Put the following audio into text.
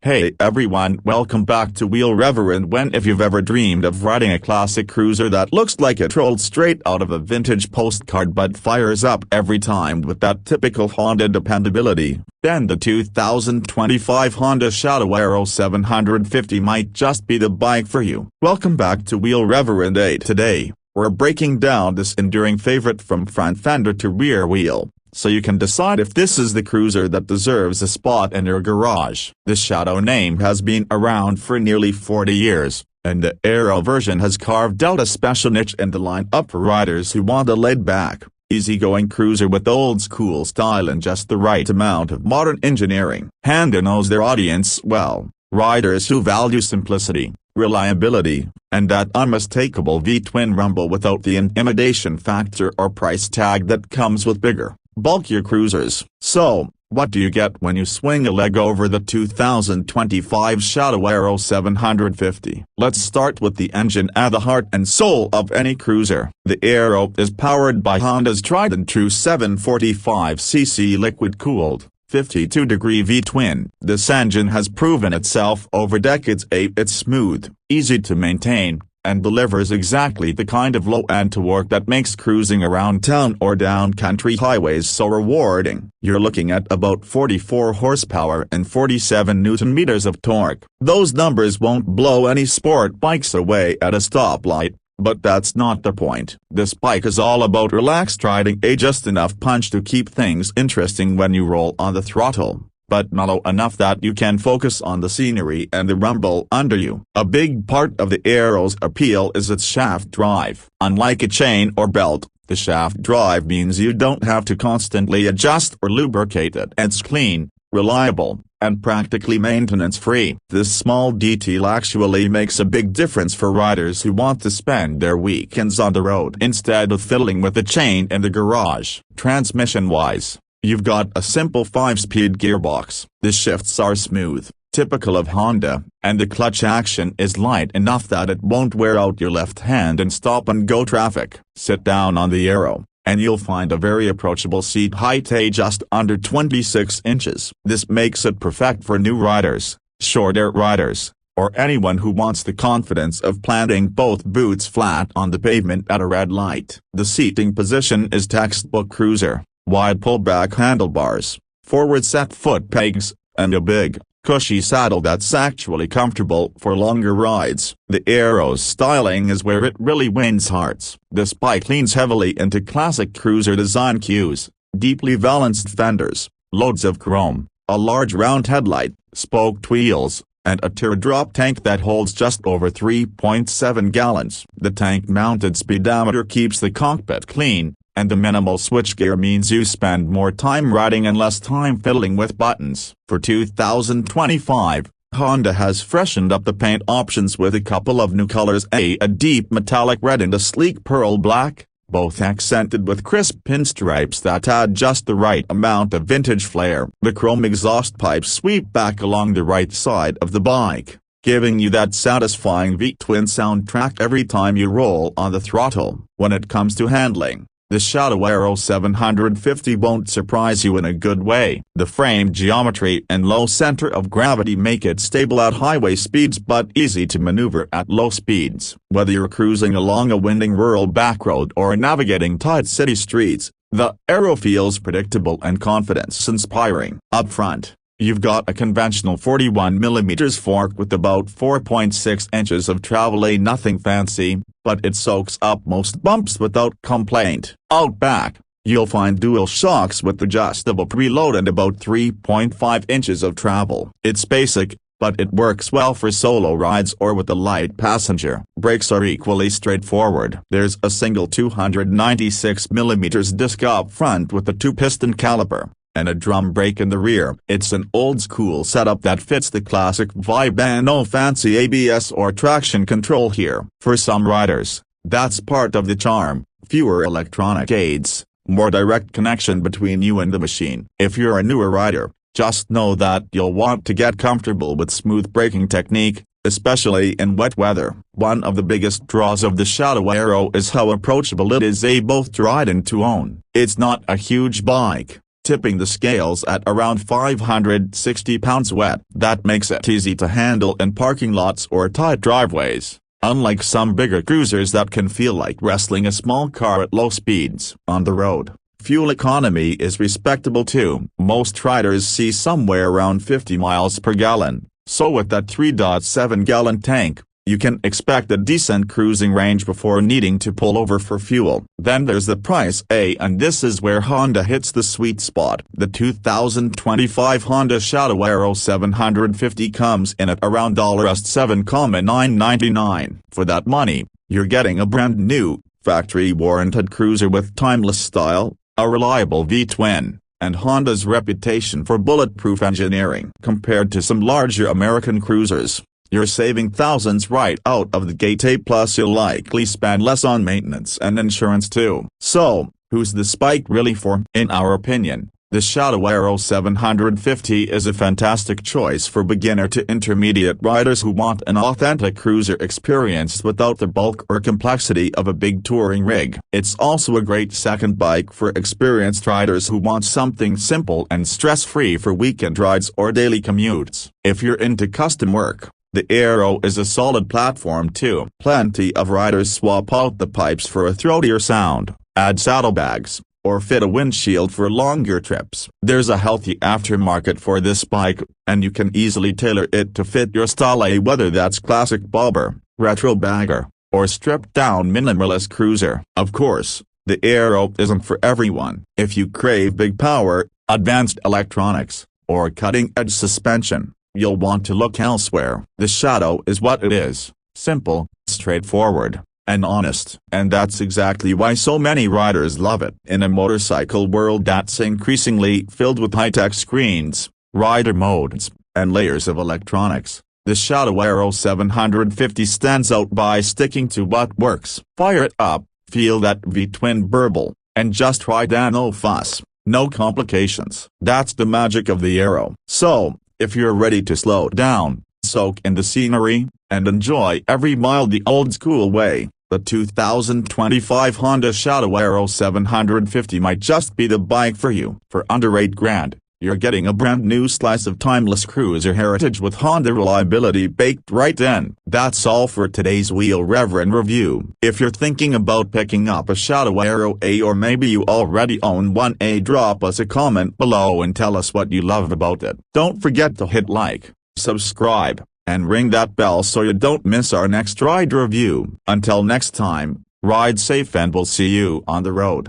Hey everyone, welcome back to Wheel Rev. And if you've ever dreamed of riding a classic cruiser that looks like it rolled straight out of a vintage postcard but fires up every time with that typical Honda dependability, then the 2025 Honda Shadow Aero 750 might just be the bike for you. Welcome back to Wheel Rev. And today, we're breaking down this enduring favorite from front fender to rear wheel, so you can decide if this is the cruiser that deserves a spot in your garage. The Shadow name has been around for nearly 40 years, and the Aero version has carved out a special niche in the lineup for riders who want a laid-back, easygoing cruiser with old-school style and just the right amount of modern engineering. Honda knows their audience well, riders who value simplicity, reliability, and that unmistakable V-twin rumble without the intimidation factor or price tag that comes with bigger, bulkier cruisers. So, what do you get when you swing a leg over the 2025 Shadow Aero 750? Let's start with the engine at the heart and soul of any cruiser. The Aero is powered by Honda's tried and true 745cc liquid-cooled, 52-degree V-twin. This engine has proven itself over decades. It's smooth, easy to maintain, and delivers exactly the kind of low-end torque that makes cruising around town or down country highways so rewarding. You're looking at about 44 horsepower and 47 newton-meters of torque. Those numbers won't blow any sport bikes away at a stoplight, but that's not the point. This bike is all about relaxed riding, just enough punch to keep things interesting when you roll on the throttle, but mellow enough that you can focus on the scenery and the rumble under you. A big part of the Aero's appeal is its shaft drive. Unlike a chain or belt, the shaft drive means you don't have to constantly adjust or lubricate it. It's clean, reliable, and practically maintenance-free. This small detail actually makes a big difference for riders who want to spend their weekends on the road instead of fiddling with a chain in the garage. Transmission-wise, you've got a simple 5-speed gearbox. The shifts are smooth, typical of Honda, and the clutch action is light enough that it won't wear out your left hand in stop-and-go traffic. Sit down on the Aero, and you'll find a very approachable seat height, just under 26 inches. This makes it perfect for new riders, shorter riders, or anyone who wants the confidence of planting both boots flat on the pavement at a red light. The seating position is textbook cruiser. Wide pullback handlebars, forward set foot pegs, and a big, cushy saddle that's actually comfortable for longer rides. The Aero's styling is where it really wins hearts. This bike leans heavily into classic cruiser design cues: deeply balanced fenders, loads of chrome, a large round headlight, spoked wheels, and a teardrop tank that holds just over 3.7 gallons. The tank-mounted speedometer keeps the cockpit clean, and the minimal switchgear means you spend more time riding and less time fiddling with buttons. For 2025, Honda has freshened up the paint options with a couple of new colors: a deep metallic red and a sleek pearl black, both accented with crisp pinstripes that add just the right amount of vintage flair. The chrome exhaust pipes sweep back along the right side of the bike, giving you that satisfying V-twin soundtrack every time you roll on the throttle. When it comes to handling, the Shadow Aero 750 won't surprise you in a good way. The frame geometry and low center of gravity make it stable at highway speeds but easy to maneuver at low speeds. Whether you're cruising along a winding rural backroad or navigating tight city streets, the Aero feels predictable and confidence-inspiring. Up front, you've got a conventional 41mm fork with about 4.6 inches of travel. Nothing fancy, but it soaks up most bumps without complaint. Out back, you'll find dual shocks with adjustable preload and about 3.5 inches of travel. It's basic, but it works well for solo rides or with a light passenger. Brakes are equally straightforward. There's a single 296mm disc up front with a 2-piston caliper, and a drum brake in the rear. It's an old-school setup that fits the classic vibe, and no fancy ABS or traction control here. For some riders, that's part of the charm: fewer electronic aids, more direct connection between you and the machine. If you're a newer rider, just know that you'll want to get comfortable with smooth braking technique, especially in wet weather. One of the biggest draws of the Shadow Aero is how approachable it is, both to ride and to own. It's not a huge bike, tipping the scales at around 560 pounds wet. That makes it easy to handle in parking lots or tight driveways, unlike some bigger cruisers that can feel like wrestling a small car at low speeds. On the road, fuel economy is respectable too. Most riders see somewhere around 50 miles per gallon, so with that 3.7-gallon tank, you can expect a decent cruising range before needing to pull over for fuel. Then there's the price, and this is where Honda hits the sweet spot. The 2025 Honda Shadow Aero 750 comes in at around $7,999. For that money, you're getting a brand new, factory-warranted cruiser with timeless style, a reliable V-twin, and Honda's reputation for bulletproof engineering. Compared to some larger American cruisers, you're saving thousands right out of the gate. Plus you'll likely spend less on maintenance and insurance too. So, who's this bike really for? In our opinion, the Shadow Aero 750 is a fantastic choice for beginner to intermediate riders who want an authentic cruiser experience without the bulk or complexity of a big touring rig. It's also a great second bike for experienced riders who want something simple and stress-free for weekend rides or daily commutes. If you're into custom work, the Aero is a solid platform too. Plenty of riders swap out the pipes for a throatier sound, add saddlebags, or fit a windshield for longer trips. There's a healthy aftermarket for this bike, and you can easily tailor it to fit your style, whether that's classic bobber, retro bagger, or stripped-down minimalist cruiser. Of course, the Aero isn't for everyone. If you crave big power, advanced electronics, or cutting-edge suspension, you'll want to look elsewhere. The Shadow is what it is: simple, straightforward, and honest. And that's exactly why so many riders love it. In a motorcycle world that's increasingly filled with high-tech screens, rider modes, and layers of electronics, the Shadow Aero 750 stands out by sticking to what works. Fire it up, feel that V-twin burble, and just ride, no fuss, no complications. That's the magic of the Aero. So, if you're ready to slow down, soak in the scenery, and enjoy every mile the old-school way, the 2025 Honda Shadow Aero 750 might just be the bike for you. For under $8,000, you're getting a brand new slice of timeless cruiser heritage with Honda reliability baked right in. That's all for today's Wheel Rev review. If you're thinking about picking up a Shadow Aero, or maybe you already own one, drop us a comment below and tell us what you love about it. Don't forget to hit like, subscribe, and ring that bell so you don't miss our next ride review. Until next time, ride safe and we'll see you on the road.